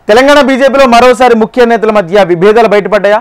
తెలంగాణ బీజేపీలో మరోసారి ముఖ్య నేతల మధ్య విభేదాలు బయటపడ్డాయా?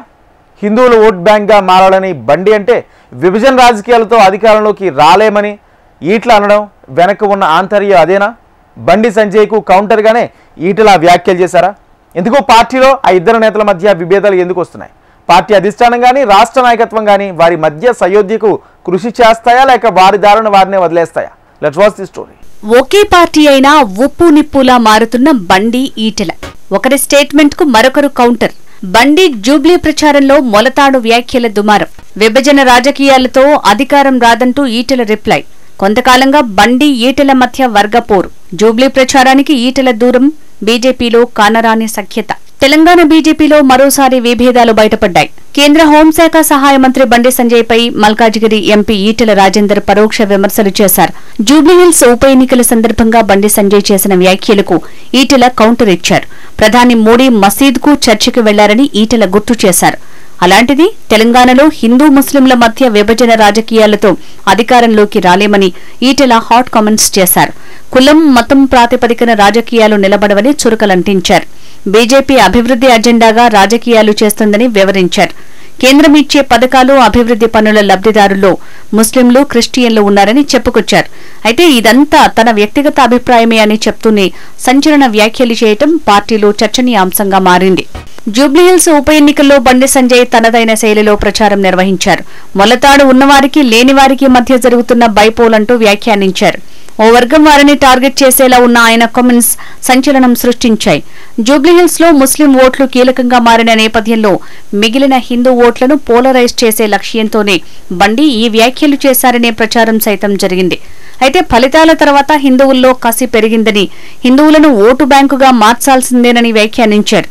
హిందువులు ఓట్ బ్యాంక్గా మారాలని బండి అంటే విభజన రాజకీయాలతో అధికారంలోకి రాలేమని ఈటల అనడం వెనక ఉన్న ఆంతర్యం అదేనా? బండి సంజయ్కు కౌంటర్గానే ఈటల వ్యాఖ్యలు చేశారా? ఎందుకో పార్టీలో ఆ ఇద్దరు నేతల మధ్య విభేదాలు ఎందుకు వస్తున్నాయి? పార్టీ అధిష్టానం కానీ రాష్ట్ర నాయకత్వం కానీ వారి మధ్య సయోధ్యకు కృషి చేస్తాయా లేక వారి దారుణ వారినే వదిలేస్తాయా? Let's watch the story. ఒకే పార్టీ అయినా ఉప్పు నిప్పులా మారుతున్న బండి ఈటల. ఒకరి స్టేట్మెంట్ కు మరొకరు కౌంటర్. బండి జూబ్లీ ప్రచారంలో మొలతాడు వ్యాఖ్యల దుమారం. విభజన రాజకీయాలతో అధికారం రాదంటూ ఈటల రిప్లై. కొంతకాలంగా బండి ఈటల మధ్య వర్గపోరు. జూబ్లీ ప్రచారానికి ఈటల దూరం, బీజేపీలో కానరాని సఖ్యత. తెలంగాణ బీజేపీలో మరోసారి విభేదాలు బయటపడ్డాయి. కేంద్ర హోంశాఖ సహాయ మంత్రి బండి సంజయ్ పై మల్కాజిగిరి ఎంపీ ఈటల రాజేందర్ పరోక్ష విమర్శలు చేశారు. జూబ్లీహిల్స్ ఉప ఎన్నికల సందర్భంగా బండి సంజయ్ చేసిన వ్యాఖ్యలకు ఈటల కౌంటర్ ఇచ్చారు. ప్రధాని మోడీ మసీద్కు చర్చకు వెళ్లారని ఈటల గుర్తు చేశారు. అలాంటిది తెలంగాణలో హిందూ ముస్లింల మధ్య విభజన రాజకీయాలతో అధికారంలోకి రాలేమని ఈటల హాట్ కామెంట్స్ చేశారు. కులం మతం ప్రాతిపదికన రాజకీయాలు నిలబడవని చురకలంటించారు. బీజేపీ అభివృద్ది అజెండాగా రాజకీయాలు చేస్తుందని వివరించారు. కేంద్రం ఇచ్చే పథకాలు, అభివృద్ది పనుల లబ్దిదారుల్లో ముస్లింలు, క్రిస్టియన్లు ఉన్నారని చెప్పుకొచ్చారు. అయితే ఇదంతా తన వ్యక్తిగత అభిప్రాయమే అని చెప్తూనే సంచలన వ్యాఖ్యలు చేయటం పార్టీలో చర్చనీయాంశంగా మారింది. జూబ్లీహిల్స్ ఉప ఎన్నికల్లో బండి సంజయ్ తనదైన శైలిలో ప్రచారం నిర్వహించారు. మొలతాడు ఉన్నవారికి లేనివారికి మధ్య జరుగుతున్న బైపోల్ అంటూ వ్యాఖ్యానించారు. ఓ వర్గం వారిని టార్గెట్ చేసేలా ఉన్న ఆయన కామెంట్స్ సంచలనం సృష్టించాయి. జూబ్లీహిల్స్ లో ముస్లిం ఓట్లు కీలకంగా మారిన నేపథ్యంలో మిగిలిన హిందూ ఓట్లను పోలరైజ్ చేసే లక్ష్యంతోనే బండి ఈ వ్యాఖ్యలు చేశారనే ప్రచారం సైతం జరిగింది. అయితే ఫలితాల తర్వాత హిందువుల్లో కసి పెరిగిందని, హిందువులను ఓటు బ్యాంకుగా మార్చాల్సిందేనని వ్యాఖ్యానించారు.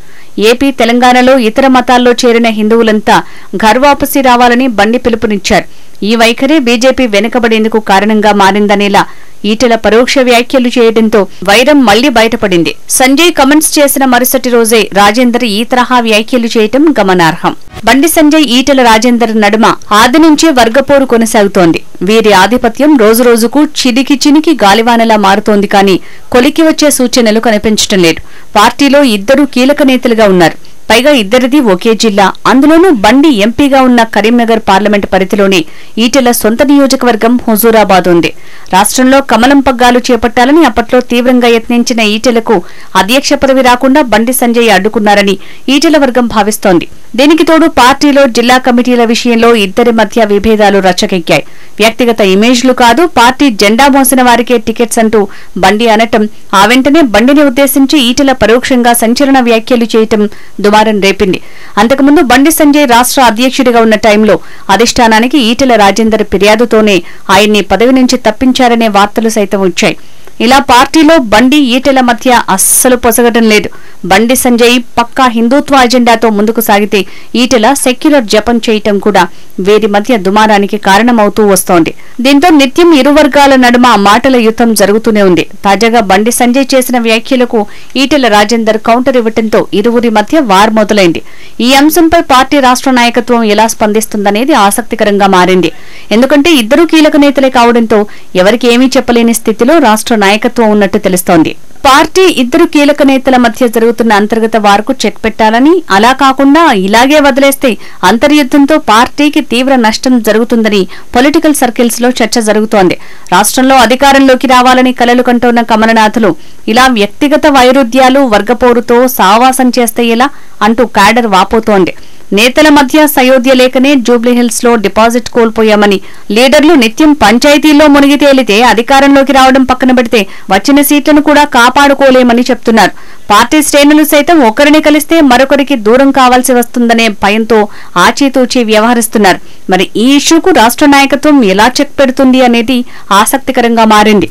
ఏపీ, తెలంగాణలో ఇతర మతాల్లో చేరిన హిందువులంతా ఘర్వాపసి రావాలని బండి పిలుపునిచ్చారు. ఈ వైఖరే బీజేపీ వెనుకబడేందుకు కారణంగా మారిందనేలా ఈటల పరోక్ష వ్యాఖ్యలు చేయడంతో వైరం మళ్లీ బయటపడింది. సంజయ్ కమెంట్స్ చేసిన మరుసటి రోజే రాజేందర్ ఈ తరహా వ్యాఖ్యలు చేయటం గమనార్హం. బండి సంజయ్, ఈటల రాజేందర్ నడుమ ఆది నుంచే వర్గపోరు కొనసాగుతోంది. వీరి ఆధిపత్యం రోజురోజుకు చినికి చినికి గాలివానలా మారుతోంది. కానీ కొలికి వచ్చే సూచనలు కనిపించడం లేదు. పార్టీలో ఇద్దరు కీలక నేతలుగా ఉన్నారు. పైగా ఇద్దరిది ఒకే జిల్లా. అందులోనూ బండి ఎంపీగా ఉన్న కరీంనగర్ పార్లమెంటు పరిధిలోనే ఈటల సొంత నియోజకవర్గం హుజూరాబాద్ ఉంది. రాష్ట్రంలో కమలం పగ్గాలు చేపట్టాలని అప్పట్లో తీవ్రంగా యత్నించిన ఈటలకు అధ్యక్ష పదవి రాకుండా బండి సంజయ్ అడ్డుకున్నారని ఈటల వర్గం భావిస్తోంది. దీనికి తోడు పార్టీలో జిల్లా కమిటీల విషయంలో ఇద్దరి మధ్య విభేదాలు రచ్చకెక్కాయి. వ్యక్తిగత ఇమేజ్లు కాదు, పార్టీ జెండా మోసిన వారికే టికెట్స్ అంటూ బండి అనటం, ఆ వెంటనే బండిని ఉద్దేశించి ఈటల పరోక్షంగా సంచలన వ్యాఖ్యలు చేయటం దుమారం రేపింది. అంతకుముందు బండి సంజయ్ రాష్ట్ర అధ్యక్షుడిగా ఉన్న టైంలో అధిష్టానానికి ఈటల రాజేందర్ ఫిర్యాదుతోనే ఆయన్ని పదవి నుంచి తప్పించారనే వార్తలు సైతం వచ్చాయి. ఇలా పార్టీలో బండి, ఈటల మధ్య అస్సలు పొసగటం లేదు. బండి సంజయ్ పక్కా హిందూత్వ అజెండాతో ముందుకు సాగితే ఈటల సెక్యులర్ జపం చేయటం కూడా వీరి మధ్య దుమారానికి కారణమవుతూ వస్తోంది. దీంతో నిత్యం ఇరు వర్గాల నడుమ మాటల యుద్ధం జరుగుతూనే ఉంది. తాజాగా బండి సంజయ్ చేసిన వ్యాఖ్యలకు ఈటల రాజేందర్ కౌంటర్ ఇవ్వడంతో ఇరువురి మధ్య వార్ మొదలైంది. ఈ అంశంపై పార్టీ రాష్ట్ర నాయకత్వం ఎలా స్పందిస్తుందనేది ఆసక్తికరంగా మారింది. ఎందుకంటే ఇద్దరూ కీలక నేతలే కావడంతో ఎవరికి ఏమీ చెప్పలేని స్థితిలో రాష్ట్ర నాయకత్వం ఉన్నట్టు తెలుస్తోంది. పార్టీ ఇద్దరు కీలక నేతల మధ్య జరుగుతున్న అంతర్గత వార్కు చెక్ పెట్టాలని, అలా కాకుండా ఇలాగే వదిలేస్తే అంతర్యుద్ధంతో పార్టీకి తీవ్ర నష్టం జరుగుతుందని పొలిటికల్ సర్కిల్స్ లో చర్చ జరుగుతోంది. రాష్ట్రంలో అధికారంలోకి రావాలని కలలు కంటోన్న కమలనాథులు ఇలా వ్యక్తిగత వైరుధ్యాలు, వర్గపోరుతో సావాసం చేస్తే ఎలా అంటూ క్యాడర్ వాపోతోంది. నేతల మధ్య సయోధ్య లేకనే జూబ్లీహిల్స్ లో డిపాజిట్ కోల్పోయామని, లీడర్లు నిత్యం పంచాయతీల్లో మునిగి తేలితే అధికారంలోకి రావడం పక్కన పెడితే వచ్చిన సీట్లను కూడా కాపాడుకోలేమని చెప్తున్నారు. పార్టీ శ్రేణులు సైతం ఒకరిని కలిస్తే మరొకరికి దూరం కావాల్సి వస్తుందనే భయంతో ఆచితూచి వ్యవహరిస్తున్నారు. మరి ఈ ఇష్యూకు రాష్ట్ర నాయకత్వం ఎలా చెక్ పెడుతుంది అనేది ఆసక్తికరంగా మారింది.